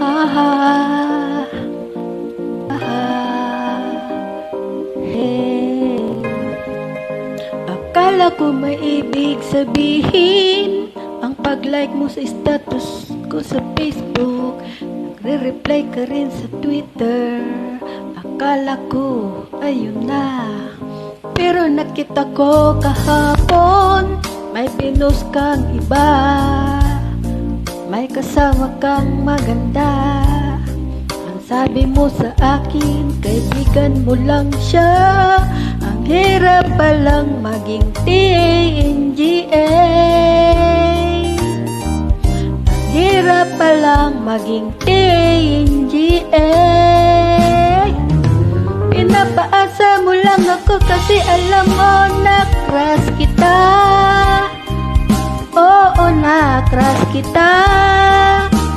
aha, aha, hey. Akala ko may ibig sabihin ang pag-like mo sa status ko sa Facebook, nagre-reply ka rin sa Twitter. Akala ko ayun na, pero nakita ko kahapon may pinost kang iba, may kasama kang maganda. Ang sabi mo sa akin, kaibigan mo lang siya. Ang hirap palang maging TNGA, ang hirap palang maging TNGA. Pinapaasa mo lang ako kasi alam mo na crush kita. Oo, na crush kita.